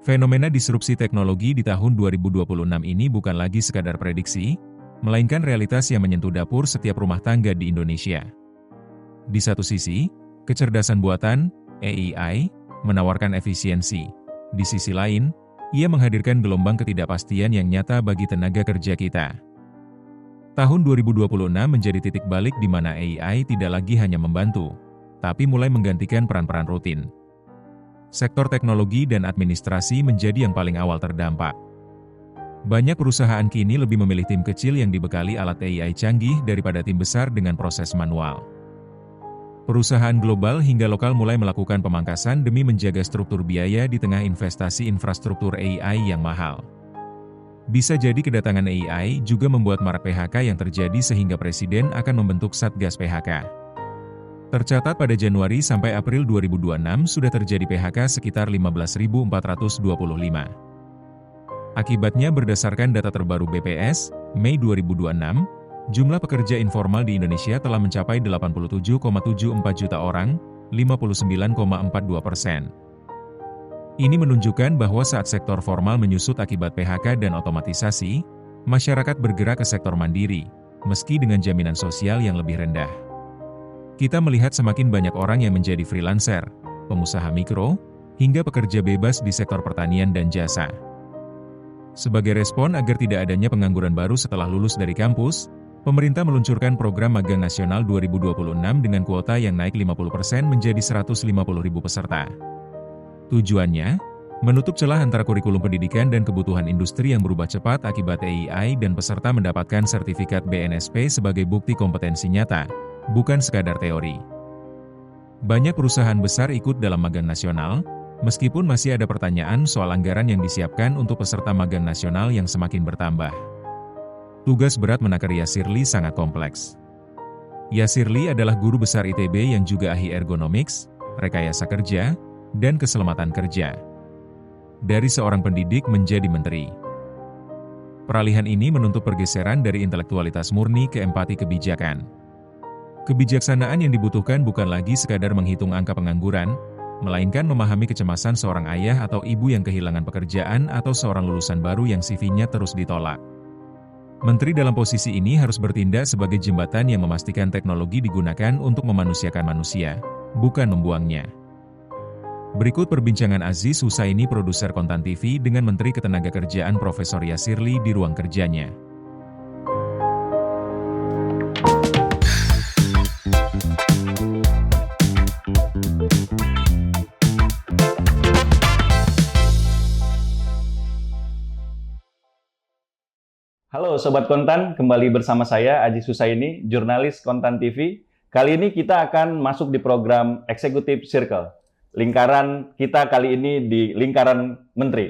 Fenomena disrupsi teknologi di tahun 2026 ini bukan lagi sekadar prediksi, melainkan realitas yang menyentuh dapur setiap rumah tangga di Indonesia. Di satu sisi, kecerdasan buatan, AI, menawarkan efisiensi. Di sisi lain, ia menghadirkan gelombang ketidakpastian yang nyata bagi tenaga kerja kita. Tahun 2026 menjadi titik balik di mana AI tidak lagi hanya membantu, tapi mulai menggantikan peran-peran rutin. Sektor teknologi dan administrasi menjadi yang paling awal terdampak. Banyak perusahaan kini lebih memilih tim kecil yang dibekali alat AI canggih daripada tim besar dengan proses manual. Perusahaan global hingga lokal mulai melakukan pemangkasan demi menjaga struktur biaya di tengah investasi infrastruktur AI yang mahal. Bisa jadi kedatangan AI juga membuat marak PHK yang terjadi sehingga Presiden akan membentuk Satgas PHK. Tercatat pada Januari sampai April 2026 sudah terjadi PHK sekitar 15.425. Akibatnya berdasarkan data terbaru BPS, Mei 2026, jumlah pekerja informal di Indonesia telah mencapai 87,74 juta orang, 59,42%. Ini menunjukkan bahwa saat sektor formal menyusut akibat PHK dan otomatisasi, masyarakat bergerak ke sektor mandiri, meski dengan jaminan sosial yang lebih rendah. Kita melihat semakin banyak orang yang menjadi freelancer, pengusaha mikro, hingga pekerja bebas di sektor pertanian dan jasa. Sebagai respon agar tidak adanya pengangguran baru setelah lulus dari kampus, pemerintah meluncurkan program magang nasional 2026 dengan kuota yang naik 50% menjadi 150.000 peserta. Tujuannya, menutup celah antara kurikulum pendidikan dan kebutuhan industri yang berubah cepat akibat AI dan peserta mendapatkan sertifikat BNSP sebagai bukti kompetensi nyata, bukan sekadar teori. Banyak perusahaan besar ikut dalam magang nasional, meskipun masih ada pertanyaan soal anggaran yang disiapkan untuk peserta magang nasional yang semakin bertambah. Tugas berat menakar Yasirli sangat kompleks. Yasirli adalah guru besar ITB yang juga ahli ergonomics, rekayasa kerja, dan keselamatan kerja. Dari seorang pendidik menjadi menteri. Peralihan ini menuntut pergeseran dari intelektualitas murni ke empati kebijakan. Kebijaksanaan yang dibutuhkan bukan lagi sekadar menghitung angka pengangguran, melainkan memahami kecemasan seorang ayah atau ibu yang kehilangan pekerjaan atau seorang lulusan baru yang CV-nya terus ditolak. Menteri dalam posisi ini harus bertindak sebagai jembatan yang memastikan teknologi digunakan untuk memanusiakan manusia, bukan membuangnya. Berikut perbincangan Aziz Husaini, produser Kontan TV dengan Menteri Ketenagakerjaan Profesor Yasirli di ruang kerjanya. Halo Sobat Kontan, kembali bersama saya Aziz Husaini, jurnalis Kontan TV. Kali ini kita akan masuk di program Executive Circle. Lingkaran kita kali ini di lingkaran Menteri.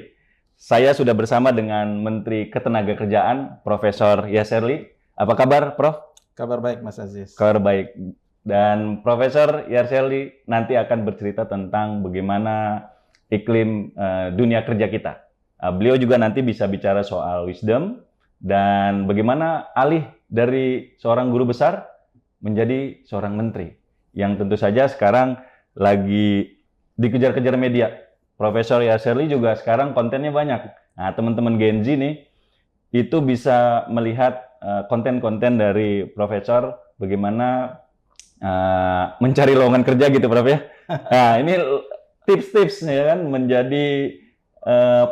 Saya sudah bersama dengan Menteri Ketenagakerjaan, Profesor Yasirli. Apa kabar, Prof? Kabar baik, Mas Aziz. Kabar baik. Dan Profesor Yasirli nanti akan bercerita tentang bagaimana iklim dunia kerja kita. Beliau juga nanti bisa bicara soal wisdom, dan bagaimana alih dari seorang guru besar menjadi seorang menteri. Yang tentu saja sekarang lagi dikejar-kejar media. Profesor Yasirli juga sekarang kontennya banyak. Nah, teman-teman Gen Z nih, itu bisa melihat konten-konten dari Profesor bagaimana mencari lowongan kerja gitu, Prof ya. Nah, ini tips-tips ya kan, menjadi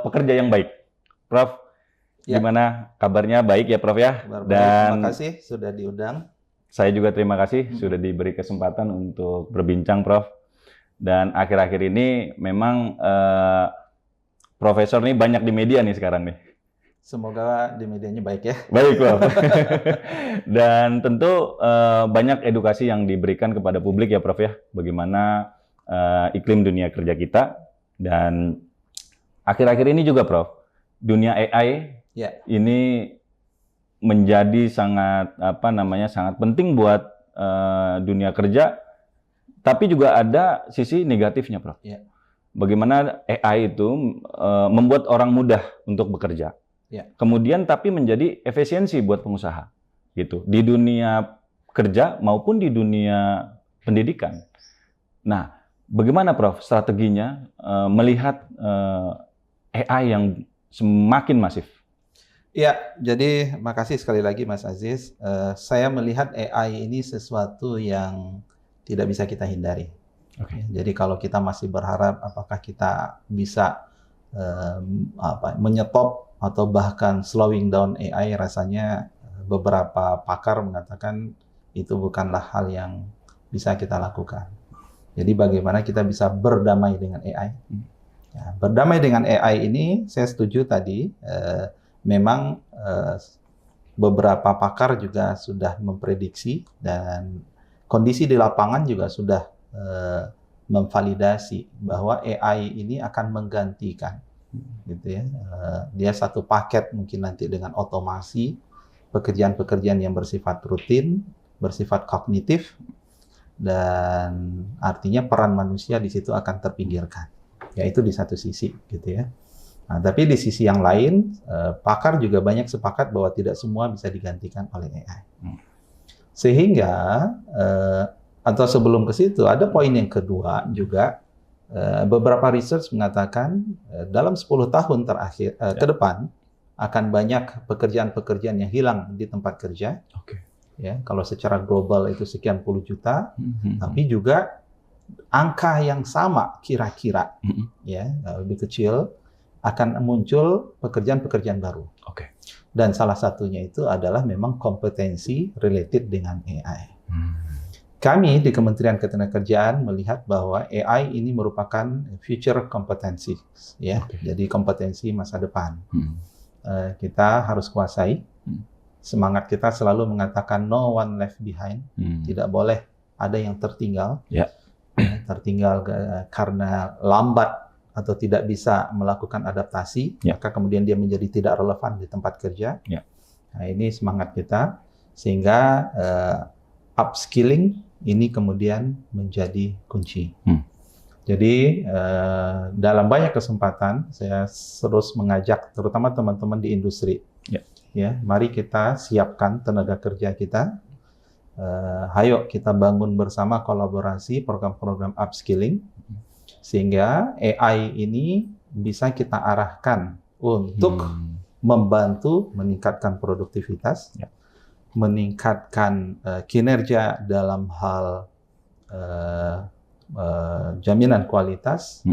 pekerja yang baik. Prof, ya. Gimana kabarnya? Baik ya, Prof ya? Dan terima kasih sudah diundang. Saya juga terima kasih sudah diberi kesempatan untuk berbincang, Prof. Dan akhir-akhir ini memang Profesor nih banyak di media nih sekarang nih. Semoga di medianya baik ya. Baik, Prof. Dan tentu banyak edukasi yang diberikan kepada publik ya, Prof ya. Bagaimana iklim dunia kerja kita. Dan akhir-akhir ini juga, Prof, dunia AI ya, ini menjadi sangat sangat penting buat dunia kerja, tapi juga ada sisi negatifnya, Prof. Ya. Bagaimana AI itu membuat orang mudah untuk bekerja, ya. Kemudian tapi menjadi efisiensi buat pengusaha, gitu, di dunia kerja maupun di dunia pendidikan. Nah, bagaimana, Prof, strateginya melihat AI yang semakin masif? Ya, jadi makasih sekali lagi Mas Aziz. Saya melihat AI ini sesuatu yang tidak bisa kita hindari. Jadi kalau kita masih berharap apakah kita bisa menyetop atau bahkan slowing down AI, rasanya beberapa pakar mengatakan itu bukanlah hal yang bisa kita lakukan. Jadi bagaimana kita bisa berdamai dengan AI? Ya, berdamai dengan AI ini, saya setuju tadi, memang beberapa pakar juga sudah memprediksi dan kondisi di lapangan juga sudah memvalidasi bahwa AI ini akan menggantikan, gitu ya. Dia satu paket mungkin nanti dengan otomasi pekerjaan-pekerjaan yang bersifat rutin, bersifat kognitif, dan artinya peran manusia di situ akan terpinggirkan. Yaitu di satu sisi, gitu ya. Nah, tapi di sisi yang lain, pakar juga banyak sepakat bahwa tidak semua bisa digantikan oleh AI. Sehingga, atau sebelum ke situ, ada poin yang kedua juga, beberapa research mengatakan dalam 10 tahun terakhir ke depan akan banyak pekerjaan-pekerjaan yang hilang di tempat kerja. Ya, kalau secara global itu sekian puluh juta, tapi juga angka yang sama kira-kira, ya lebih kecil, akan muncul pekerjaan-pekerjaan baru. Dan salah satunya itu adalah memang kompetensi related dengan AI. Kami di Kementerian Ketenagakerjaan melihat bahwa AI ini merupakan future competency, ya, jadi kompetensi masa depan. Kita harus kuasai. Semangat kita selalu mengatakan no one left behind, tidak boleh ada yang tertinggal, tertinggal karena lambat atau tidak bisa melakukan adaptasi, maka kemudian dia menjadi tidak relevan di tempat kerja. Nah, ini semangat kita, sehingga upskilling ini kemudian menjadi kunci. Jadi dalam banyak kesempatan saya terus mengajak, terutama teman-teman di industri, ya, mari kita siapkan tenaga kerja kita. Ayo kita bangun bersama kolaborasi program-program upskilling, sehingga AI ini bisa kita arahkan untuk membantu meningkatkan produktivitas, meningkatkan kinerja dalam hal jaminan kualitas,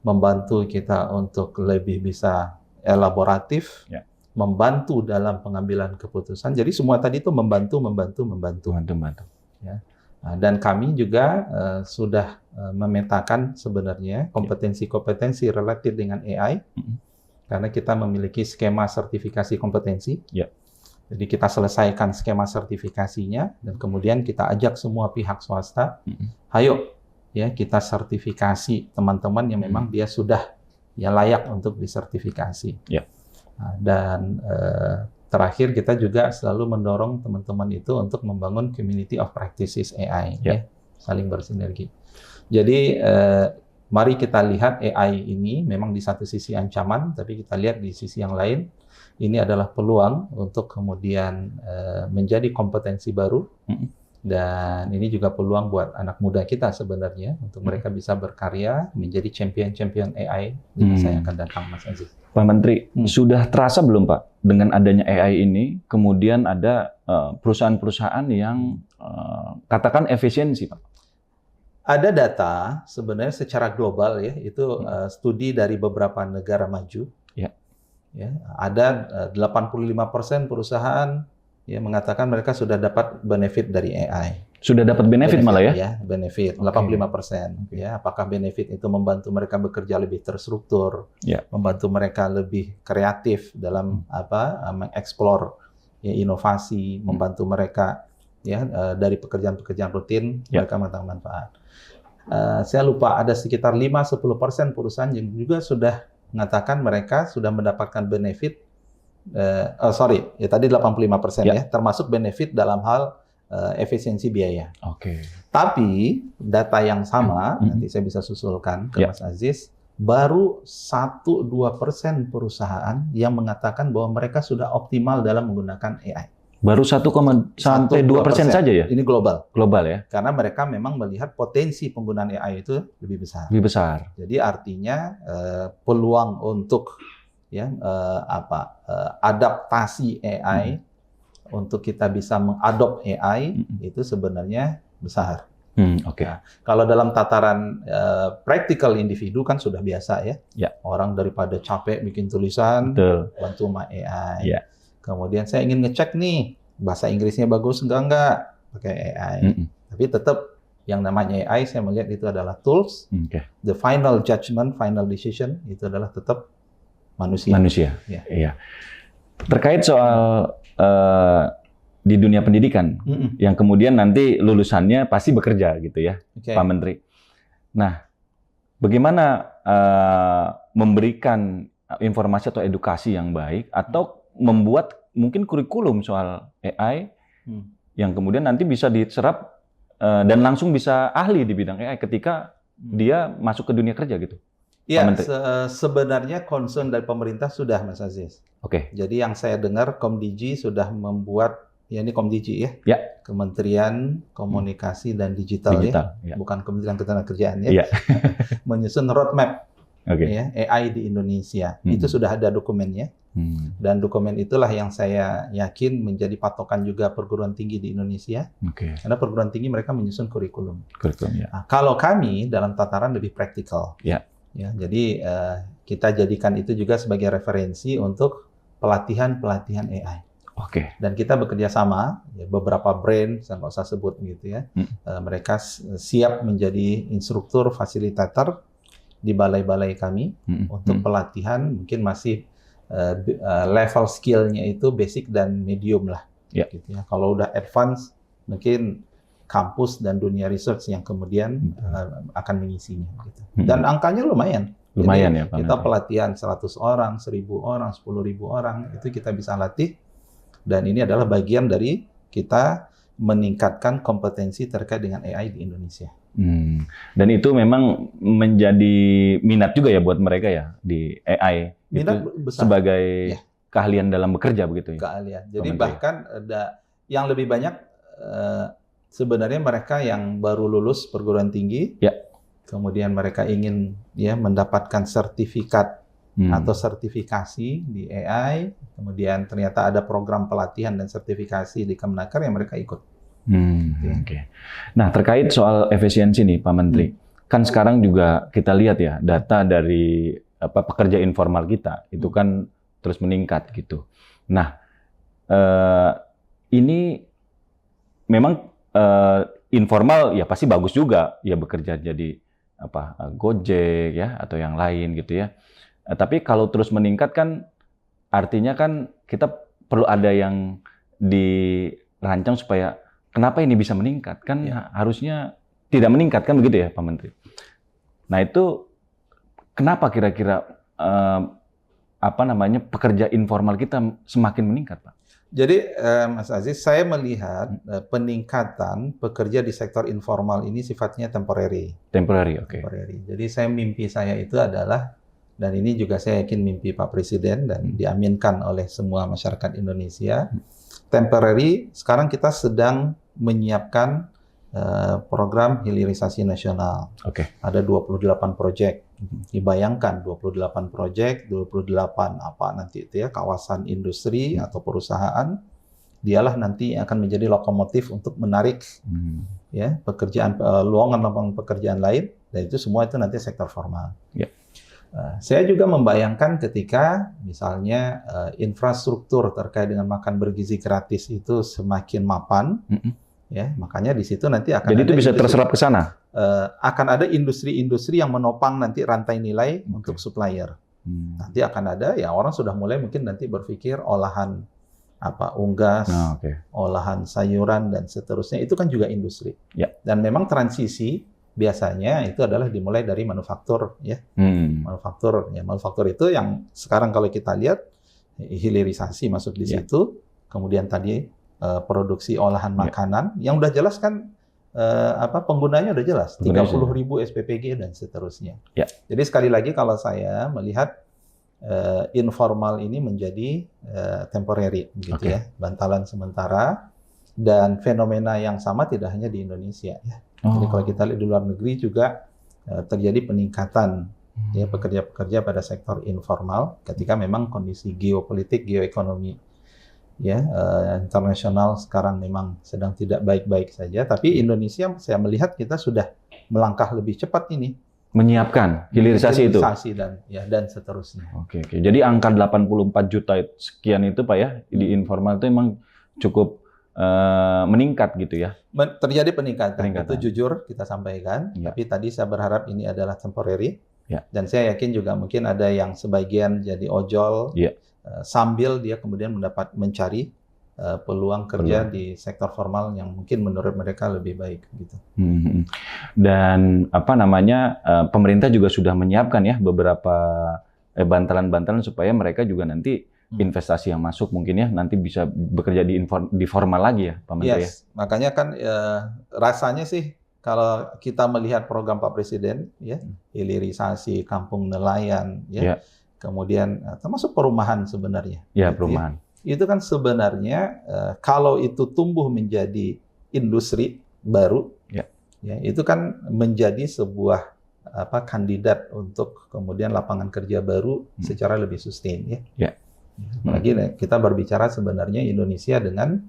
membantu kita untuk lebih bisa elaboratif, membantu dalam pengambilan keputusan. Jadi semua tadi itu membantu. Ya. Nah, dan kami juga sudah memetakan sebenarnya kompetensi-kompetensi relatif dengan AI, karena kita memiliki skema sertifikasi kompetensi. Jadi kita selesaikan skema sertifikasinya, dan kemudian kita ajak semua pihak swasta, ayo ya kita sertifikasi teman-teman yang memang dia sudah ya layak untuk disertifikasi. Dan terakhir kita juga selalu mendorong teman-teman itu untuk membangun community of practices AI, ya, saling bersinergi. Jadi mari kita lihat AI ini memang di satu sisi ancaman, tapi kita lihat di sisi yang lain ini adalah peluang untuk kemudian menjadi kompetensi baru, dan ini juga peluang buat anak muda kita sebenarnya untuk mereka bisa berkarya menjadi champion-champion AI di masa yang akan datang, Mas Aziz. Pak Menteri, sudah terasa belum Pak dengan adanya AI ini, kemudian ada perusahaan-perusahaan yang katakan efisiensi, Pak? Ada data sebenarnya secara global, ya, itu studi dari beberapa negara maju. Ya, ada 85% perusahaan yang mengatakan mereka sudah dapat benefit dari AI. Sudah dapat benefit malah ya? Ya, benefit 85%. Ya, apakah benefit itu membantu mereka bekerja lebih terstruktur, membantu mereka lebih kreatif dalam mengeksplor ya, inovasi, membantu mereka ya dari pekerjaan-pekerjaan rutin mereka mendapat manfaat. Saya lupa, ada sekitar 5-10% perusahaan yang juga sudah mengatakan mereka sudah mendapatkan benefit, ya tadi 85% ya, termasuk benefit dalam hal efisiensi biaya. Tapi data yang sama, nanti saya bisa susulkan ke Mas Aziz, baru 1-2% perusahaan yang mengatakan bahwa mereka sudah optimal dalam menggunakan AI. Baru 1, sampai 2% saja ya? Ini global. Global ya? Karena mereka memang melihat potensi penggunaan AI itu lebih besar. Lebih besar. Jadi artinya peluang untuk adaptasi AI untuk kita bisa mengadop AI itu sebenarnya besar. Oke. Nah, kalau dalam tataran practical individu kan sudah biasa ya. Ya. Orang daripada capek bikin tulisan, Betul. bantu sama AI. Ya. Kemudian saya ingin ngecek nih bahasa Inggrisnya bagus enggak pakai AI. Tapi tetap yang namanya AI saya melihat itu adalah tools. The final judgment, final decision itu adalah tetap manusia. Ya. Iya. Terkait soal di dunia pendidikan, yang kemudian nanti lulusannya pasti bekerja gitu ya, Pak Menteri. Nah, bagaimana memberikan informasi atau edukasi yang baik, atau membuat mungkin kurikulum soal AI yang kemudian nanti bisa diserap dan langsung bisa ahli di bidang AI ketika dia masuk ke dunia kerja gitu? Ya, sebenarnya concern dari pemerintah sudah, Mas Aziz. Oke. Jadi yang saya dengar Komdigi sudah membuat, ya ini Komdigi ya, Kementerian Komunikasi dan Digital ya, bukan Kementerian Ketenagakerjaan ya, menyusun roadmap ya, AI di Indonesia. Itu sudah ada dokumennya, dan dokumen itulah yang saya yakin menjadi patokan juga perguruan tinggi di Indonesia, karena perguruan tinggi mereka menyusun kurikulum. Nah, kalau kami dalam tataran lebih praktikal. Ya, jadi kita jadikan itu juga sebagai referensi untuk pelatihan AI. Dan kita bekerja sama, ya, beberapa brand, saya nggak usah sebut gitu ya, mereka siap menjadi instruktur, fasilitator di balai-balai kami untuk pelatihan, mungkin masih level skill-nya itu basic dan medium lah. Gitu ya. Kalau udah advance, mungkin kampus dan dunia research yang kemudian akan mengisinya. Gitu. Dan angkanya lumayan. Lumayan. Jadi, ya Pak. Kita pelatihan 100 orang, 1.000 orang, 10.000 orang, itu kita bisa latih. Dan ini adalah bagian dari kita meningkatkan kompetensi terkait dengan AI di Indonesia. Dan itu memang menjadi minat juga ya buat mereka ya di AI. Minat itu besar. Sebagai keahlian dalam bekerja begitu ya? Keahlian. Jadi bahkan ada yang lebih banyak sebenarnya mereka yang baru lulus perguruan tinggi, kemudian mereka ingin mendapatkan sertifikat atau sertifikasi di AI, kemudian ternyata ada program pelatihan dan sertifikasi di Kemenaker yang mereka ikut. Nah, terkait soal efisiensi nih Pak Menteri, kan sekarang juga kita lihat ya data dari pekerja informal kita itu kan terus meningkat gitu. Nah, ini memang informal ya pasti bagus juga ya bekerja jadi Gojek ya atau yang lain gitu ya. Tapi kalau terus meningkat kan artinya kan kita perlu ada yang dirancang supaya kenapa ini bisa meningkat kan harusnya tidak meningkat kan begitu ya Pak Menteri. Nah itu kenapa kira-kira pekerja informal kita semakin meningkat Pak? Jadi Mas Aziz, saya melihat peningkatan pekerja di sektor informal ini sifatnya temporary. Temporary. Jadi mimpi saya itu adalah, dan ini juga saya yakin mimpi Pak Presiden dan diaminkan oleh semua masyarakat Indonesia, temporary. Sekarang kita sedang menyiapkan program hilirisasi nasional. Ada 28 proyek. Dibayangkan 28 proyek, 28 nanti itu ya, kawasan industri atau perusahaan, dialah nanti yang akan menjadi lokomotif untuk menarik ya pekerjaan, lowongan pekerjaan lain, dan itu semua itu nanti sektor formal. Saya juga membayangkan ketika misalnya infrastruktur terkait dengan makan bergizi gratis itu semakin mapan, ya makanya di situ nanti akan. Jadi itu bisa terserap ke sana. Akan ada industri-industri yang menopang nanti rantai nilai untuk supplier. Nanti akan ada ya orang sudah mulai mungkin nanti berpikir olahan unggas, olahan sayuran dan seterusnya itu kan juga industri. Dan memang transisi biasanya itu adalah dimulai dari manufaktur ya. Manufaktur itu yang sekarang kalau kita lihat hilirisasi masuk di situ, kemudian tadi produksi olahan makanan yang udah jelas kan penggunanya udah jelas, 30.000 SPPG dan seterusnya. Jadi sekali lagi kalau saya melihat informal ini menjadi temporary, gitu Oke. ya, bantalan sementara. Dan fenomena yang sama tidak hanya di Indonesia, ya. Jadi kalau kita lihat di luar negeri juga terjadi peningkatan ya pekerja-pekerja pada sektor informal ketika memang kondisi geopolitik, geoekonomi ya internasional sekarang memang sedang tidak baik-baik saja. Tapi Indonesia saya melihat kita sudah melangkah lebih cepat ini. Menyiapkan hilirisasi itu. Dan seterusnya. Oke. Jadi angka 84 juta sekian itu Pak ya di informal itu memang cukup meningkat gitu ya. Terjadi peningkatan. Itu jujur kita sampaikan. Ya. Tapi tadi saya berharap ini adalah temporary. Ya. Dan saya yakin juga mungkin ada yang sebagian jadi ojol Ya. Sambil dia kemudian mencari peluang kerja di sektor formal yang mungkin menurut mereka lebih baik gitu. Dan pemerintah juga sudah menyiapkan ya beberapa bantalan-bantalan supaya mereka juga nanti investasi yang masuk mungkin ya nanti bisa bekerja di formal lagi ya Pak Menteri. Yes. Makanya kan rasanya sih kalau kita melihat program Pak Presiden ya hilirisasi kampung nelayan ya. Kemudian termasuk perumahan sebenarnya. Ya, gitu perumahan. Ya. Itu kan sebenarnya kalau itu tumbuh menjadi industri baru, ya itu kan menjadi sebuah kandidat untuk kemudian lapangan kerja baru secara lebih sustain ya. Lagi kita berbicara sebenarnya Indonesia dengan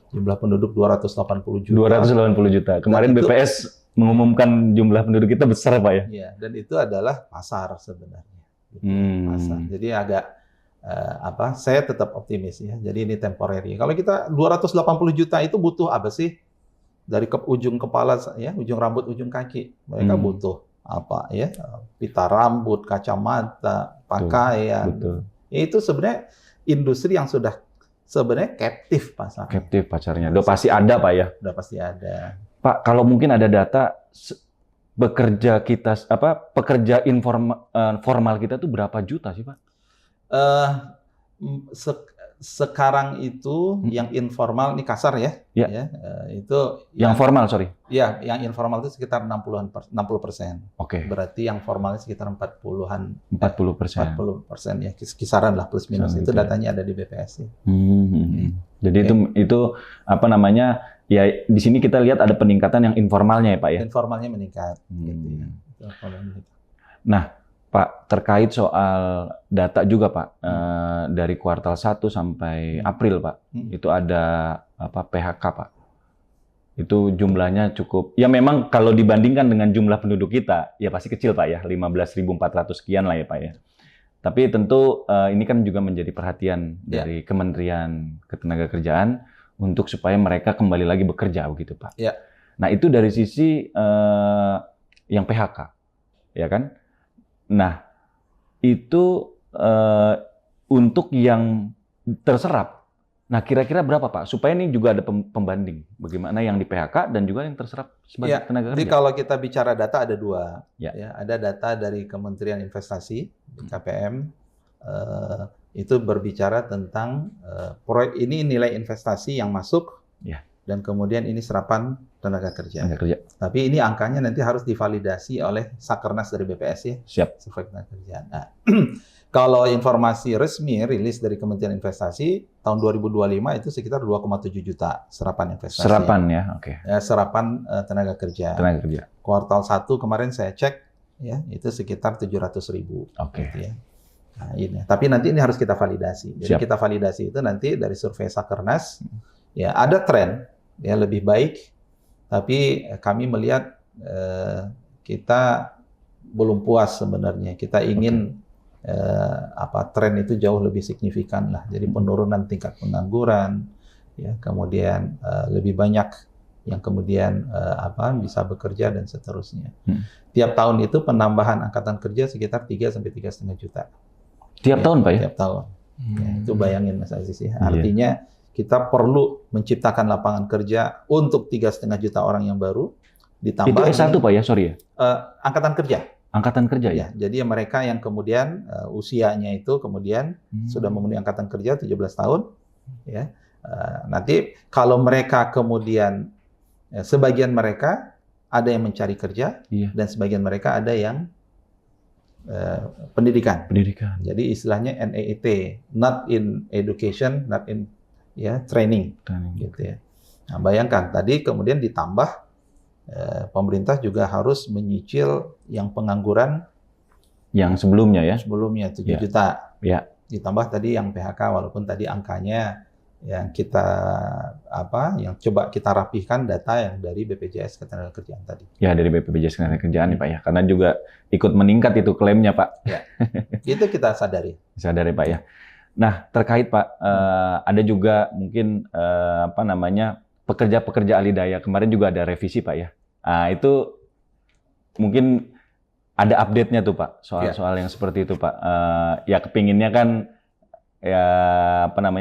jumlah penduduk 280 juta. 280 juta. Kemarin BPS mengumumkan jumlah penduduk kita besar Pak ya. Iya, dan itu adalah pasar sebenarnya. Pasar. Jadi agak saya tetap optimis ya. Jadi ini temporary. Kalau kita 280 juta itu butuh apa sih? Dari ujung kepala ya, ujung rambut, ujung kaki. Mereka butuh apa ya? Pita rambut, kacamata, pakaian. Betul. Itu sebenarnya industri yang sudah sebenarnya captive pasarnya. Captive pasarnya. Udah pasti ada Pak ya. Udah pasti ada. Pak, kalau mungkin ada data pekerja formal kita tuh berapa juta sih Pak? Sekarang itu yang informal ini kasar ya. Itu yang formal sorry. Ya, yang informal itu sekitar 60%. Oke. Berarti yang formalnya sekitar 40%. 40% ya, kisaran lah plus minus. Itu datanya ada di BPS ya. Jadi itu ya di sini kita lihat ada peningkatan yang informalnya ya Pak ya. Informalnya meningkat. Gitu ya. Nah, Pak, terkait soal data juga Pak, dari kuartal 1 sampai April Pak, itu ada PHK Pak. Itu jumlahnya cukup, ya memang kalau dibandingkan dengan jumlah penduduk kita, ya pasti kecil Pak ya, 15.400 sekian lah ya Pak ya. Tapi tentu ini kan juga menjadi perhatian dari Kementerian Ketenagakerjaan untuk supaya mereka kembali lagi bekerja begitu Pak. Ya. Nah itu dari sisi yang PHK, ya kan? Nah itu untuk yang terserap. Nah kira-kira berapa Pak? Supaya ini juga ada pembanding, bagaimana yang di PHK dan juga yang terserap sebagai tenaga kerja. Jadi kalau kita bicara data ada dua. Ya. Ada data dari Kementerian Investasi KPM. Itu berbicara tentang proyek ini nilai investasi yang masuk dan kemudian ini serapan tenaga kerja. Tapi ini angkanya nanti harus divalidasi oleh Sakernas dari BPS ya. Siap. Survei tenaga kerja. Nah, kalau informasi resmi rilis dari Kementerian Investasi tahun 2025 itu sekitar 2,7 juta serapan investasi. Serapan ya, oke. Ya, serapan tenaga kerja. Tenaga kerja. Kuartal 1 kemarin saya cek ya itu sekitar 700.000. Oke. Gitu ya. Nah, ini. Tapi nanti ini harus kita validasi. Jadi kita validasi itu nanti dari survei Sakernas, ya ada tren ya lebih baik, tapi kami melihat kita belum puas sebenarnya. Kita ingin tren itu jauh lebih signifikan lah. Jadi penurunan tingkat pengangguran, ya kemudian lebih banyak yang kemudian bisa bekerja dan seterusnya. Tiap tahun itu penambahan angkatan kerja sekitar 3 sampai 3,5 juta. Tiap tahun Pak ya? Tiap tahun. Ya, itu bayangin Mas Aziz ya. Artinya kita perlu menciptakan lapangan kerja untuk 3,5 juta orang yang baru. Ditambah itu S1 Pak ya, sorry ya? Angkatan kerja. Angkatan kerja ya? Jadi mereka yang kemudian usianya itu kemudian sudah memenuhi angkatan kerja 17 tahun. Ya. Nanti kalau mereka kemudian, sebagian mereka ada yang mencari kerja dan sebagian mereka ada yang pendidikan. Pendidikan. Jadi istilahnya NEET, not in education, not in training, gitu ya. Nah, bayangkan tadi kemudian ditambah pemerintah juga harus menyicil yang pengangguran Yang sebelumnya ya. Sebelumnya 7 Ya. juta. Ya. Ditambah tadi yang PHK, walaupun tadi angkanya yang yang coba kita rapihkan data yang dari BPJS Ketenagakerjaan tadi. Ya, dari BPJS Ketenagakerjaan nih Pak ya. Karena juga ikut meningkat itu klaimnya Pak. Ya. Itu kita sadari. Sadari Pak ya. Nah, terkait Pak, ada juga mungkin pekerja-pekerja ahli daya. Kemarin juga ada revisi Pak ya. Nah, itu mungkin ada update-nya tuh Pak, soal-soal yang seperti itu Pak. Ya kepinginnya kan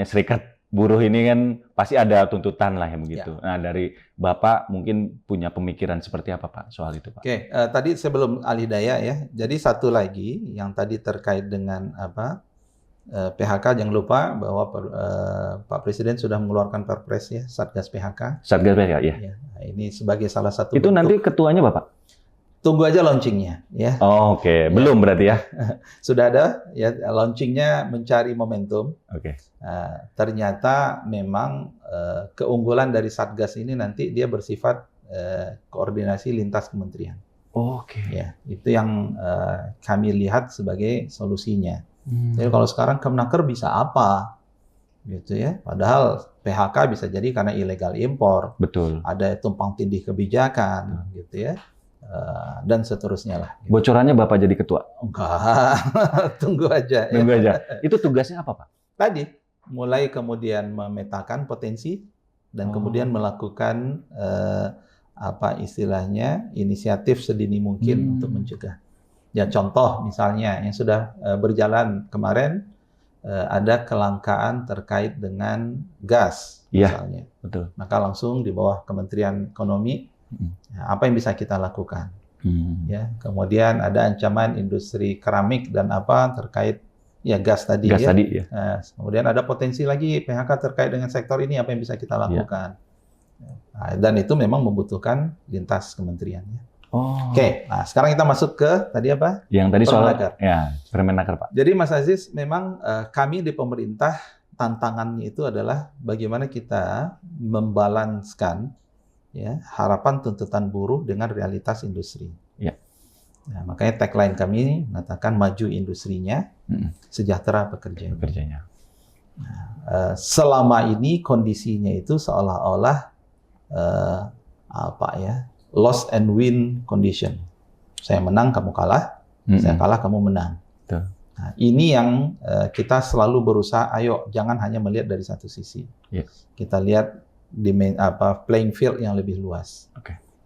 serikat buruh ini kan pasti ada tuntutan lah ya begitu. Nah, dari Bapak mungkin punya pemikiran seperti apa Pak soal itu Pak? Oke, tadi sebelum ahli daya ya. Jadi satu lagi yang tadi terkait dengan PHK, jangan lupa bahwa Pak Presiden sudah mengeluarkan Perpres ya, Satgas PHK. Satgas PHK ya. Nah, ini sebagai salah satu itu bentuk. Nanti ketuanya Bapak? Tunggu aja launchingnya ya. Oh, oke. Belum berarti ya? Sudah ada ya, launchingnya mencari momentum. Oke. Ternyata memang keunggulan dari Satgas ini nanti dia bersifat koordinasi lintas kementerian. Oke. Ya, itu yang kami lihat sebagai solusinya. Jadi kalau sekarang Kemenaker bisa apa? Gitu ya. Padahal PHK bisa jadi karena ilegal impor. Betul. Ada tumpang tindih kebijakan gitu ya. Dan seterusnya lah. Gitu. Bocorannya Bapak jadi ketua? Enggak, tunggu aja. Tunggu aja. Itu tugasnya apa Pak? Tadi, mulai kemudian memetakan potensi dan kemudian melakukan inisiatif sedini mungkin untuk mencegah. Ya contoh misalnya yang sudah berjalan kemarin ada kelangkaan terkait dengan gas misalnya. Betul. Maka langsung di bawah Kementerian Ekonomi apa yang bisa kita lakukan? Ya, kemudian ada ancaman industri keramik dan terkait gas tadi. Gas tadi ya. Kemudian ada potensi lagi PHK terkait dengan sektor ini, apa yang bisa kita lakukan? Nah, dan itu memang membutuhkan lintas kementerian. Ya. Oke, nah sekarang kita masuk ke tadi apa? Yang tadi soal Permenaker Pak. Jadi Mas Aziz, memang kami di pemerintah tantangannya itu adalah bagaimana kita membalanskan harapan tuntutan buruh dengan realitas industri. Ya. Nah, makanya tagline kami mengatakan maju industrinya, sejahtera pekerjanya. Nah, selama ini kondisinya itu seolah-olah loss and win condition. Saya menang, kamu kalah. Saya kalah, kamu menang. Betul. Nah, ini yang kita selalu berusaha. Ayo, jangan hanya melihat dari satu sisi. Kita lihat playing field yang lebih luas.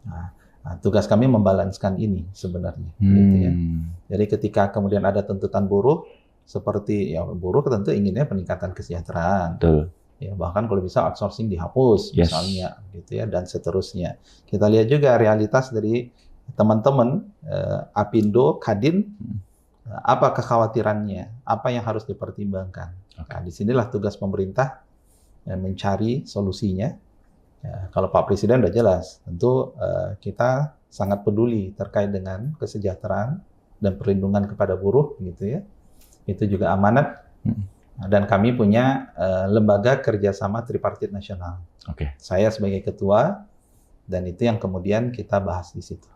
Nah, tugas kami membalanskan ini sebenarnya. Gitu ya. Jadi ketika kemudian ada tuntutan buruh, seperti buruh tentu inginnya peningkatan kesejahteraan. Betul. Ya, bahkan kalau bisa outsourcing dihapus misalnya, gitu ya, dan seterusnya. Kita lihat juga realitas dari teman-teman Apindo, Kadin, apa kekhawatirannya, apa yang harus dipertimbangkan. Nah, disinilah tugas pemerintah mencari solusinya. Ya, kalau Pak Presiden udah jelas, tentu kita sangat peduli terkait dengan kesejahteraan dan perlindungan kepada buruh, gitu ya. Itu juga amanat. Dan kami punya lembaga kerjasama tripartit nasional. Saya sebagai ketua, dan itu yang kemudian kita bahas di situ.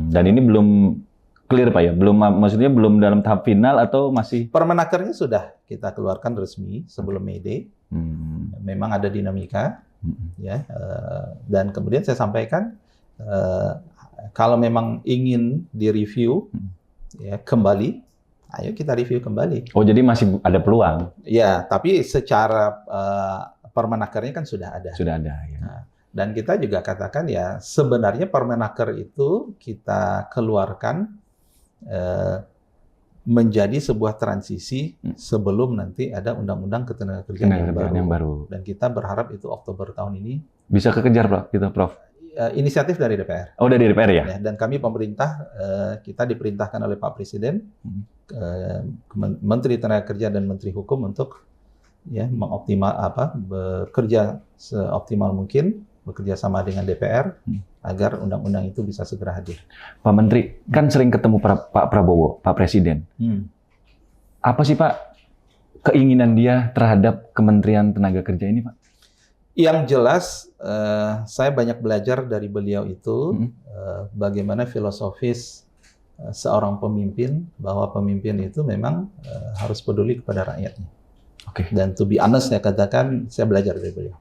Dan ini belum clear Pak ya? Maksudnya belum dalam tahap final atau masih? Permenakernya sudah kita keluarkan resmi sebelum May Day. Memang ada dinamika, ya. Dan kemudian saya sampaikan kalau memang ingin direview kembali, ayo kita review kembali. Oh, jadi masih ada peluang? Ya, tapi secara permenakernya kan sudah ada. Sudah ada. Ya. Nah, dan kita juga katakan ya sebenarnya permenaker itu kita keluarkan menjadi sebuah transisi sebelum nanti ada undang-undang ketenagakerjaan yang baru. Dan kita berharap itu Oktober tahun ini bisa kekejar Prof. Inisiatif dari DPR. Oh, dari DPR ya? Dan kami pemerintah kita diperintahkan oleh Pak Presiden, Menteri Tenaga Kerja dan Menteri Hukum untuk bekerja seoptimal mungkin, bekerja sama dengan DPR agar undang-undang itu bisa segera hadir. Pak Menteri, kan sering ketemu Pak Prabowo, Pak Presiden. Apa sih Pak keinginan dia terhadap Kementerian Tenaga Kerja ini, Pak? Yang jelas, saya banyak belajar dari beliau itu, bagaimana filosofis seorang pemimpin, bahwa pemimpin itu memang harus peduli kepada rakyatnya. Dan to be honest, saya katakan, saya belajar dari beliau.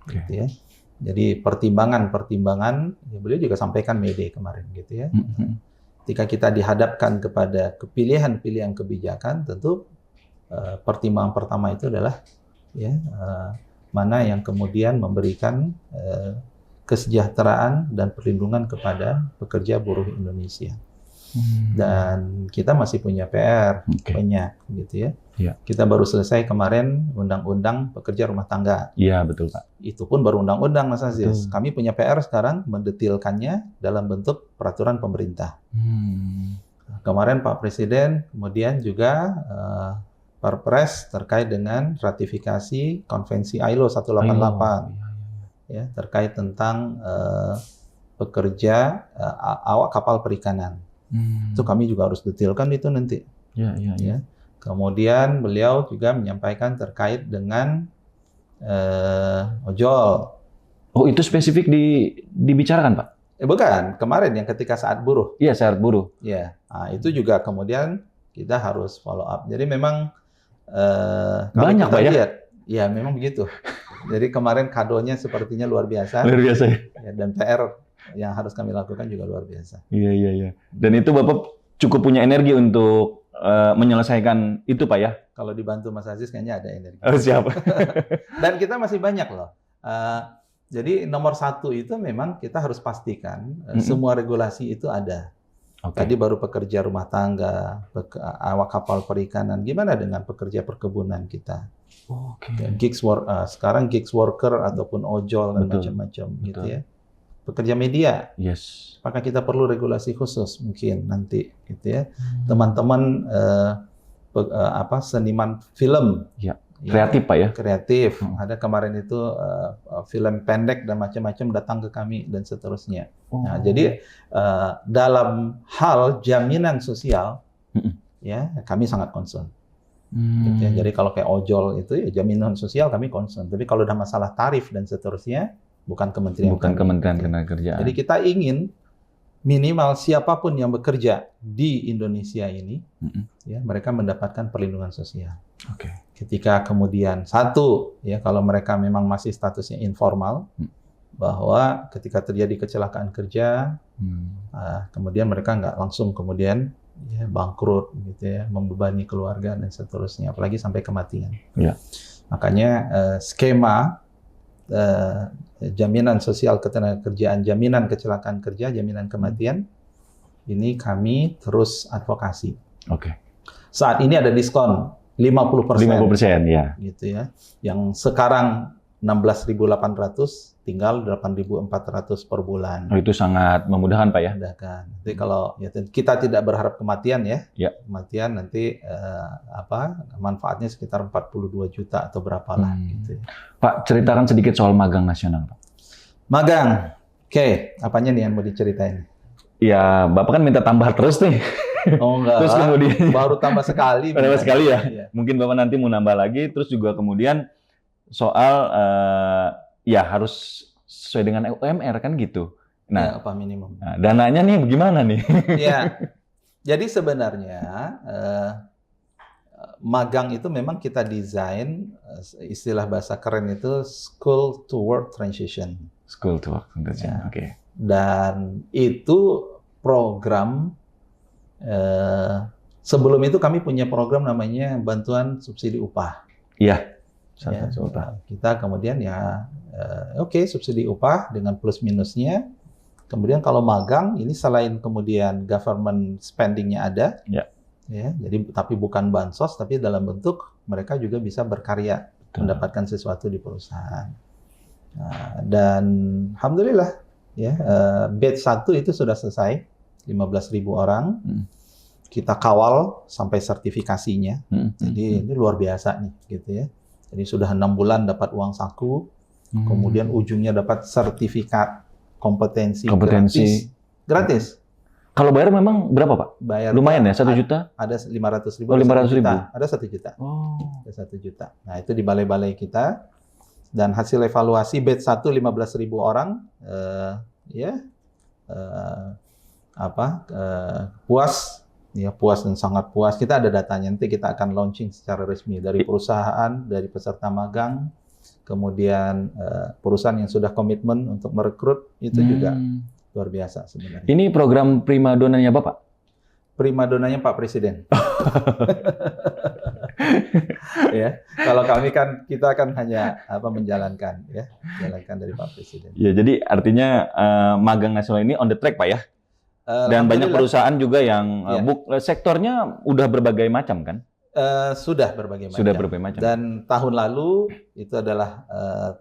Gitu ya. Jadi pertimbangan-pertimbangan, ya beliau juga sampaikan May Day kemarin, gitu ya. Ketika kita dihadapkan kepada pilihan-pilihan kebijakan, tentu pertimbangan pertama itu adalah ya mana yang kemudian memberikan kesejahteraan dan perlindungan kepada pekerja buruh Indonesia. Dan kita masih punya PR banyak, gitu ya. Kita baru selesai kemarin undang-undang pekerja rumah tangga. Iya, betul Pak. Itu pun baru undang-undang, Mas Aziz. Kami punya PR sekarang mendetilkannya dalam bentuk peraturan pemerintah. Kemarin Pak Presiden kemudian juga Perpres terkait dengan ratifikasi Konvensi ILO 188 ya, terkait tentang pekerja awak kapal perikanan. Itu kami juga harus detilkan itu nanti. Ya. Kemudian beliau juga menyampaikan terkait dengan ojol. Oh, itu spesifik dibicarakan, Pak? Bukan, kemarin yang ketika saat buruh. Iya, saat buruh. Iya, nah, itu juga kemudian kita harus follow up. Jadi memang banyak, Pak, lihat, ya memang begitu. Jadi kemarin kadonya sepertinya luar biasa. Luar biasa ya. Dan PR yang harus kami lakukan juga luar biasa. Iya. Dan itu Bapak cukup punya energi untuk menyelesaikan itu, Pak ya? Kalau dibantu Mas Aziz kayaknya ada energi. Oh, siap. Dan kita masih banyak loh. Jadi nomor satu itu memang kita harus pastikan semua regulasi itu ada. Tadi baru pekerja rumah tangga, awak kapal perikanan. Gimana dengan pekerja perkebunan kita? Sekarang gigs worker ataupun ojol dan macam-macam gitu ya. Pekerja media, apakah kita perlu regulasi khusus mungkin nanti, gitu ya. Teman-teman seniman film, kreatif Pak ya. Kreatif, ada kemarin itu film pendek dan macam-macam datang ke kami dan seterusnya. Nah, jadi dalam hal jaminan sosial, ya kami sangat concern. Gitu ya. Jadi kalau kayak ojol itu ya jaminan sosial kami concern. Tapi kalau udah masalah tarif dan seterusnya, bukan Kementerian Tenagakerjaan. Jadi kita ingin minimal siapapun yang bekerja di Indonesia ini, ya mereka mendapatkan perlindungan sosial. Ketika kemudian ya kalau mereka memang masih statusnya informal, bahwa ketika terjadi kecelakaan kerja, kemudian mereka nggak langsung kemudian ya, bangkrut, gitu ya, membebani keluarga dan seterusnya, apalagi sampai kematian. Makanya skema jaminan sosial ketenagakerjaan, jaminan kecelakaan kerja, jaminan kematian, ini kami terus advokasi. Saat ini ada diskon 50%. 50% ya. Gitu ya. Yang sekarang 16.800 tinggal 8.400 per bulan. Oh, itu sangat memudahkan Pak ya. Memudahkan. Jadi kalau ya, kita tidak berharap kematian ya. Kematian nanti manfaatnya sekitar 42 juta atau berapalah gitu. Pak, ceritakan sedikit soal magang nasional, Pak. Magang. Apanya nih yang mau diceritain? Ya, Bapak kan minta tambah terus nih. Oh enggak. Terus kemudian baru tambah sekali. Tambah sekali ya. Mungkin Bapak nanti mau nambah lagi, terus juga kemudian soal ya harus sesuai dengan UMR kan gitu. Nah, apa minimum? Nah, dananya nih bagaimana nih? Ya, jadi sebenarnya magang itu memang kita desain, istilah bahasa keren itu school to work transition. School to work transition, Dan itu program, sebelum itu kami punya program namanya bantuan subsidi upah. Iya. Kita kemudian subsidi upah dengan plus minusnya. Kemudian kalau magang ini selain kemudian government spending-nya ada, jadi tapi bukan bansos, tapi dalam bentuk mereka juga bisa berkarya, mendapatkan sesuatu di perusahaan. Dan alhamdulillah ya batch 1 itu sudah selesai, 15.000 orang. Kita kawal sampai sertifikasinya. Jadi ini luar biasa nih, gitu ya. Jadi sudah 6 bulan dapat uang saku, kemudian ujungnya dapat sertifikat kompetensi. Gratis. Kalau bayar memang berapa, Pak? Bayar lumayan ya, 1 juta? Ada 500.000. Oh, 500.000. Ada 1 juta. Oh. Ada 1 juta. Nah, itu di balai-balai kita. Dan hasil evaluasi batch 1 15.000 orang puas, ya puas dan sangat puas. Kita ada datanya, nanti kita akan launching secara resmi dari perusahaan, dari peserta magang, kemudian perusahaan yang sudah komitmen untuk merekrut, itu juga luar biasa sebenarnya. Ini program primadonanya Bapak? Primadonanya Pak Presiden. Ya, kalau kami kan kita kan hanya menjalankan dari Pak Presiden. Ya, jadi artinya magang nasional ini on the track, Pak ya. Dan banyak perusahaan juga yang sektornya udah berbagai macam kan? Sudah berbagai macam. Sudah berbagai macam. Dan tahun lalu itu adalah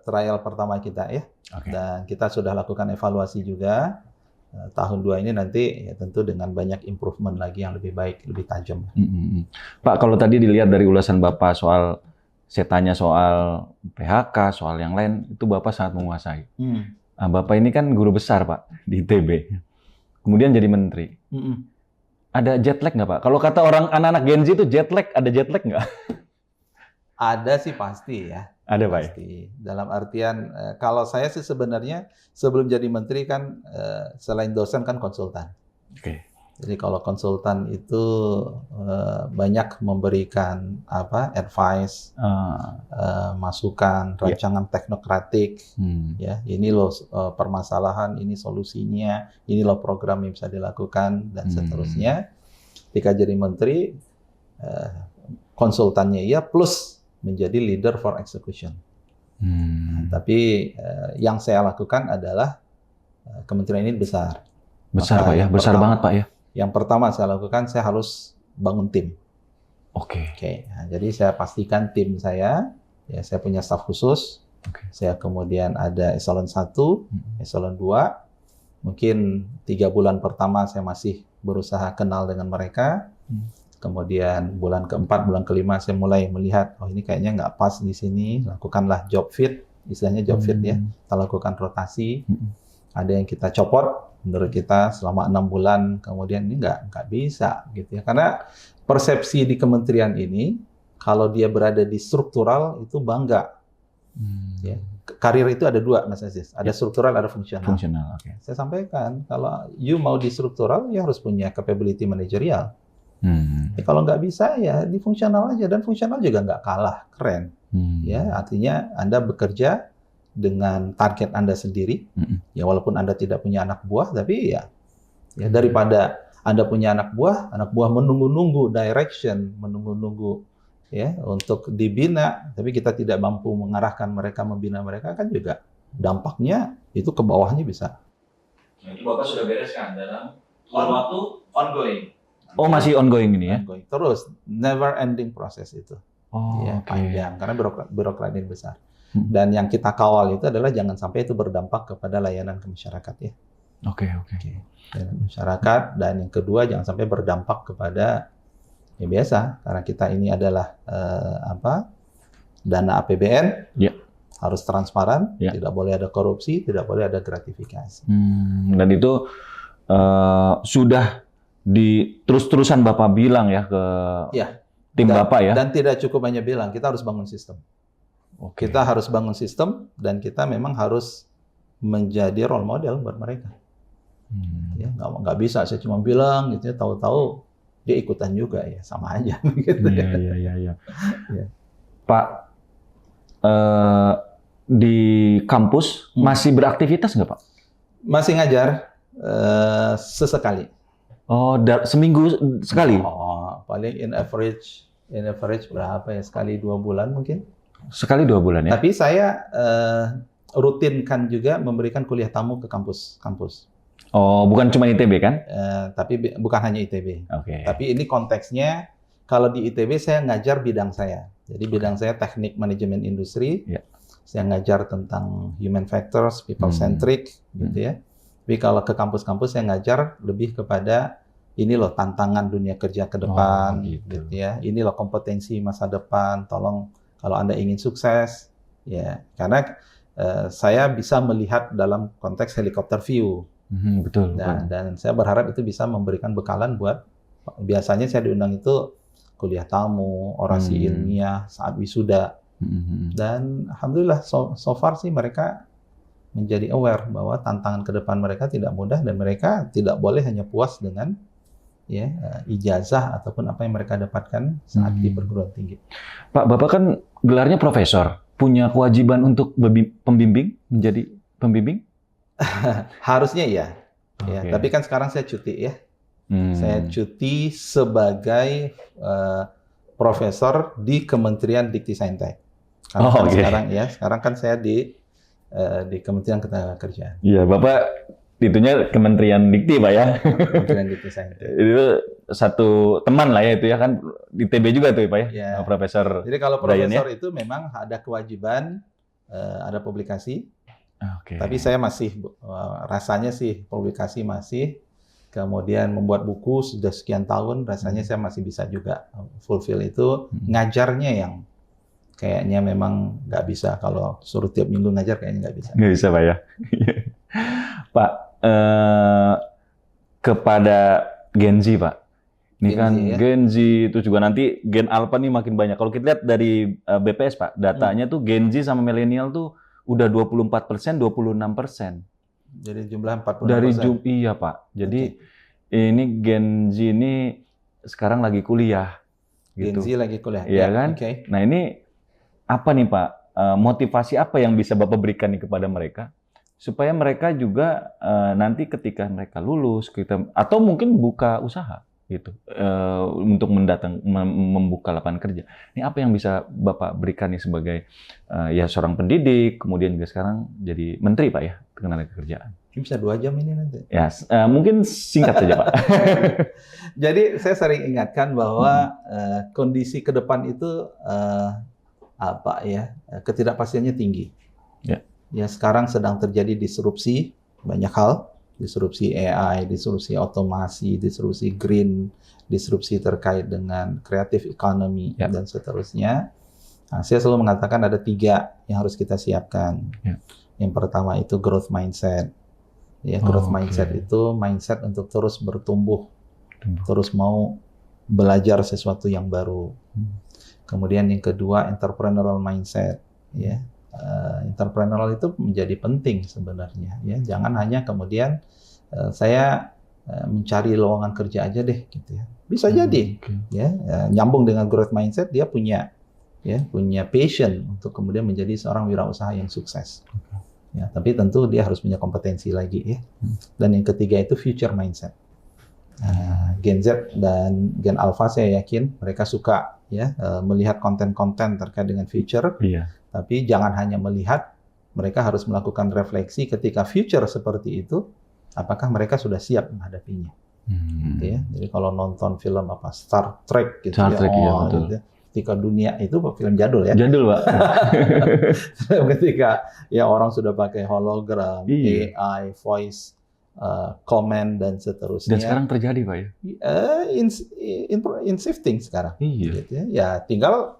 trial pertama kita ya. Okay. Dan kita sudah lakukan evaluasi juga. Tahun 2 ini nanti ya tentu dengan banyak improvement lagi yang lebih baik, lebih tajam. Pak, kalau tadi dilihat dari ulasan Bapak soal, saya tanya soal PHK, soal yang lain, itu Bapak sangat menguasai. Nah, Bapak ini kan guru besar, Pak, di ITB. Kemudian jadi menteri. Ada jet lag nggak, Pak? Kalau kata orang anak-anak Gen Z itu jet lag, ada jet lag nggak? Ada sih pasti ya. Ada, Pak. Pasti. Dalam artian, kalau saya sih sebenarnya sebelum jadi menteri kan selain dosen kan konsultan. Oke. Jadi kalau konsultan itu banyak memberikan advice, masukan, rancangan teknokratik. Ya, ini loh permasalahan, ini solusinya, ini loh program yang bisa dilakukan dan seterusnya. Ketika jadi menteri, konsultannya iya plus menjadi leader for execution. Tapi yang saya lakukan adalah kementerian ini besar. Besar, Pak ya? Besar banget, Pak ya? Yang pertama saya lakukan, saya harus bangun tim. Oke. Nah, jadi saya pastikan tim saya punya staf khusus. Saya kemudian ada eselon 1, eselon 2. Mungkin 3 bulan pertama saya masih berusaha kenal dengan mereka. Kemudian bulan keempat, bulan kelima saya mulai melihat, oh ini kayaknya nggak pas di sini, lakukanlah job fit, istilahnya job fit ya. Kita lakukan rotasi, ada yang kita copot, menurut kita selama 6 bulan, kemudian ini nggak bisa gitu ya. Karena persepsi di kementerian ini, kalau dia berada di struktural itu bangga. Ya. Karir itu ada 2, Mas Aziz, ada struktural, ada fungsional. Fungsional, oke. Saya sampaikan, kalau you mau di struktural, ya harus punya capability manajerial. Ya, kalau nggak bisa ya di fungsional aja, dan fungsional juga nggak kalah keren. Ya, artinya Anda bekerja dengan target Anda sendiri. Ya walaupun Anda tidak punya anak buah, tapi ya daripada Anda punya anak buah menunggu-nunggu direction, menunggu-nunggu ya untuk dibina, tapi kita tidak mampu mengarahkan mereka, membina mereka, kan juga dampaknya itu ke bawahnya bisa. Nah, itu Bapak sudah bereskan dalam waktu ongoing. Oh, masih ongoing ini ya? Ongoing. Terus, never ending proses itu. Oh, ya, oke. Panjang, karena birokrat ini besar. Dan yang kita kawal itu adalah jangan sampai itu berdampak kepada layanan ke masyarakat ya. Oke. Layanan masyarakat, dan yang kedua jangan sampai berdampak kepada ya biasa, karena kita ini adalah dana APBN, harus transparan, tidak boleh ada korupsi, tidak boleh ada gratifikasi. Dan itu sudah terus-terusan Bapak bilang ya ke tim Bapak ya? Dan tidak cukup hanya bilang, kita harus bangun sistem. Kita harus bangun sistem, dan kita memang harus menjadi role model buat mereka. Ya, nggak bisa saya cuma bilang gitu ya, tahu-tahu dia ikutan juga ya, sama aja. Gitu. Iya. Pak, di kampus masih beraktivitas nggak Pak? Masih ngajar sesekali. Oh, seminggu sekali? Oh, paling in average berapa ya? Sekali 2 bulan mungkin. Sekali 2 bulan ya? Tapi saya rutinkan juga memberikan kuliah tamu ke kampus. Oh, bukan cuma ITB kan? Tapi bukan hanya ITB. Oke. Tapi ini konteksnya, kalau di ITB saya ngajar bidang saya. Jadi bidang saya teknik manajemen industri. Saya ngajar tentang human factors, people centric, gitu ya. Tapi kalau ke kampus-kampus saya ngajar lebih kepada ini loh tantangan dunia kerja ke depan, gitu ya. Ini loh kompetensi masa depan. Tolong kalau Anda ingin sukses, ya karena saya bisa melihat dalam konteks helikopter view. Betul. Dan saya berharap itu bisa memberikan bekalan buat, biasanya saya diundang itu kuliah tamu, orasi ilmiah, saat wisuda. Dan alhamdulillah so far sih mereka menjadi aware bahwa tantangan ke depan mereka tidak mudah dan mereka tidak boleh hanya puas dengan ya ijazah ataupun apa yang mereka dapatkan saat di perguruan tinggi. Pak, Bapak kan gelarnya profesor, punya kewajiban untuk pembimbing, menjadi pembimbing? Harusnya ya. Ya, tapi kan sekarang saya cuti ya. Saya cuti sebagai profesor di Kementerian Dikti-Saintek. Karena sekarang kan saya di Kementerian Ketenagakerjaan. Iya, Bapak itunya Kementerian Dikti, Pak ya. Kementerian Dikti-Saintek. Itu satu teman lah ya itu ya kan di TB juga tuh Pak ya, Profesor. Jadi kalau profesor itu memang ada kewajiban ada publikasi. Tapi saya masih rasanya sih publikasi masih, kemudian membuat buku sudah sekian tahun, rasanya saya masih bisa juga fulfill itu. Ngajarnya yang kayaknya memang nggak bisa, kalau suruh tiap minggu ngajar kayaknya nggak bisa. Nggak bisa Pak ya. Pak, kepada Gen Z Pak, ini Gen kan Z, ya? Gen Z itu juga nanti Gen Alpha nih makin banyak. Kalau kita lihat dari BPS Pak, datanya tuh Gen Z sama milenial tuh udah 24%, 26%. Jadi jumlah 40%. Iya Pak. Jadi ini Gen Z ini sekarang lagi kuliah. Gen Z lagi kuliah. Iya kan? Nah ini apa nih Pak? Motivasi apa yang bisa Bapak berikan nih kepada mereka supaya mereka juga nanti ketika mereka lulus atau mungkin buka usaha gitu untuk membuka lapangan kerja. Ini apa yang bisa Bapak berikan nih sebagai ya seorang pendidik, kemudian juga sekarang jadi menteri Pak ya, Ketenagakerjaan. Bisa 2 jam ini nanti. Ya, mungkin singkat saja Pak. Jadi saya sering ingatkan bahwa kondisi ke depan itu ketidakpastiannya tinggi. Ya sekarang sedang terjadi disrupsi banyak hal. Disrupsi AI, disrupsi otomasi, disrupsi green, disrupsi terkait dengan creative economy, dan seterusnya. Nah, saya selalu mengatakan ada 3 yang harus kita siapkan. Yang pertama itu growth mindset. Ya, growth mindset itu mindset untuk terus bertumbuh, terus mau belajar sesuatu yang baru. Kemudian yang kedua entrepreneurial mindset. Ya. Entrepreneurial itu menjadi penting sebenarnya, ya. Jangan hanya kemudian saya mencari lowongan kerja aja deh, gitu ya. Bisa jadi, ya, nyambung dengan growth mindset, dia punya passion untuk kemudian menjadi seorang wirausaha yang sukses. Ya, tapi tentu dia harus punya kompetensi lagi, ya. Dan yang ketiga itu future mindset. Gen Z dan Gen Alpha saya yakin mereka suka melihat konten-konten terkait dengan future. Tapi jangan hanya melihat, mereka harus melakukan refleksi ketika future seperti itu, apakah mereka sudah siap menghadapinya. Gitu ya. Jadi kalau nonton film Star Trek gitu, gitu, ketika dunia itu film jadul ya. Jadul Pak. Ketika ya orang sudah pakai hologram, AI, voice, comment dan seterusnya. Dan sekarang terjadi Pak ya? In shifting sekarang. Gitu ya. Ya tinggal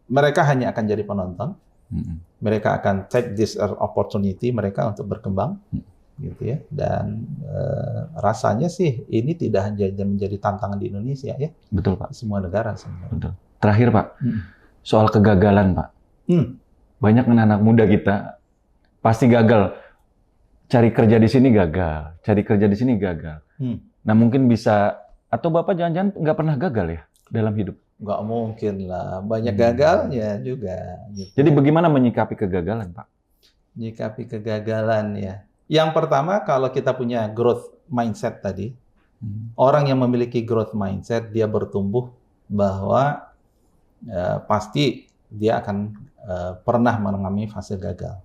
mereka hanya akan jadi penonton, mereka akan take this opportunity mereka untuk berkembang, gitu ya. Dan rasanya sih ini tidak hanya menjadi tantangan di Indonesia ya, betul Pak. Semua negara sebenarnya. Betul. Terakhir Pak, soal kegagalan Pak, banyak anak muda kita pasti gagal, cari kerja di sini gagal, cari kerja di sini gagal. Nah mungkin bisa, atau Bapak jangan-jangan nggak pernah gagal ya dalam hidup? Nggak mungkin lah, banyak gagalnya juga. Gitu. Jadi bagaimana menyikapi kegagalan, Pak? Menyikapi kegagalan ya. Yang pertama kalau kita punya growth mindset tadi, orang yang memiliki growth mindset dia bertumbuh bahwa pasti dia akan pernah mengalami fase gagal.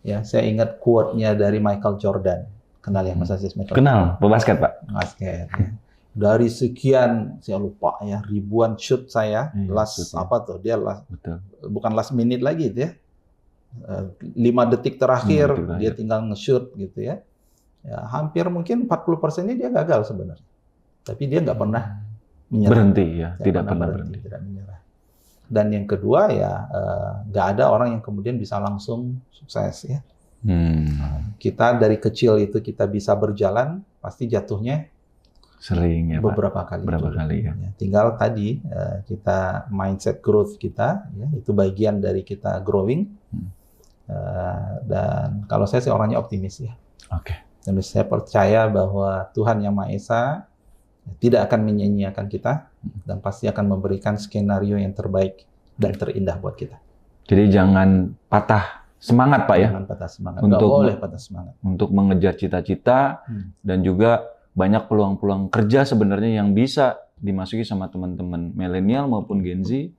Ya, saya ingat quote-nya dari Michael Jordan. Kenal ya Mas Aziz? Kenal, pebasket Pak. Basket. Ya. Dari sekian, saya lupa ya, ribuan shoot saya, bukan last minute lagi itu ya, 5 detik terakhir dia tinggal nge-shoot gitu ya. Ya, hampir mungkin 40%-nya dia gagal sebenarnya. Tapi dia nggak pernah menyerah. Berhenti ya, tidak pernah berhenti. Tidak menyerah. Dan yang kedua ya nggak ada orang yang kemudian bisa langsung sukses ya. Kita dari kecil itu kita bisa berjalan, pasti jatuhnya sering ya beberapa Pak. kali. Beberapa kali ya. Tinggal tadi kita mindset growth kita, ya, itu bagian dari kita growing. Dan kalau saya sih orangnya optimis ya. Oke. Dan saya percaya bahwa Tuhan Yang Maha Esa tidak akan menyia-nyiakan kita dan pasti akan memberikan skenario yang terbaik dan terindah buat kita. Jadi jangan patah semangat Pak ya. Jangan patah semangat. Untuk Nggak boleh patah semangat. Untuk mengejar cita-cita dan juga banyak peluang-peluang kerja sebenarnya yang bisa dimasuki sama teman-teman milenial maupun Gen Z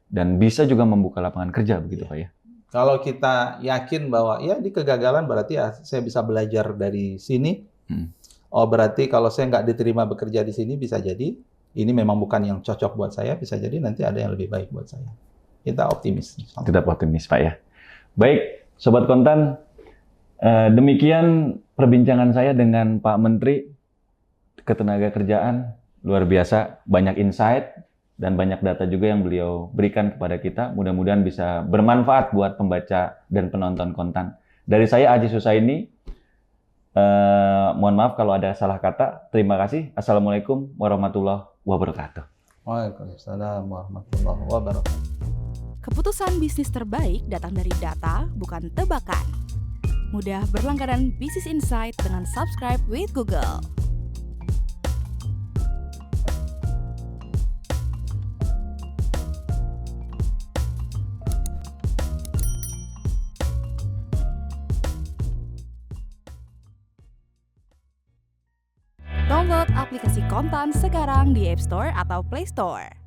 dan bisa juga membuka lapangan kerja begitu Pak ya. Kalau kita yakin bahwa ya di kegagalan berarti ya saya bisa belajar dari sini. Oh berarti kalau saya nggak diterima bekerja di sini bisa jadi ini memang bukan yang cocok buat saya, bisa jadi nanti ada yang lebih baik buat saya. Kita optimis. Tetap optimis Pak ya. Baik, Sobat Kontan, demikian perbincangan saya dengan Pak Menteri Ketenagakerjaan. Luar biasa, banyak insight dan banyak data juga yang beliau berikan kepada kita. Mudah-mudahan bisa bermanfaat buat pembaca dan penonton Kontan. Dari saya Aji Susaini, mohon maaf kalau ada salah kata. Terima kasih. Assalamualaikum warahmatullahi wabarakatuh. Waalaikumsalam warahmatullahi wabarakatuh. Keputusan bisnis terbaik datang dari data, bukan tebakan. Mudah berlangganan Business Insight dengan subscribe with Google. Download aplikasi Kontan sekarang di App Store atau Play Store.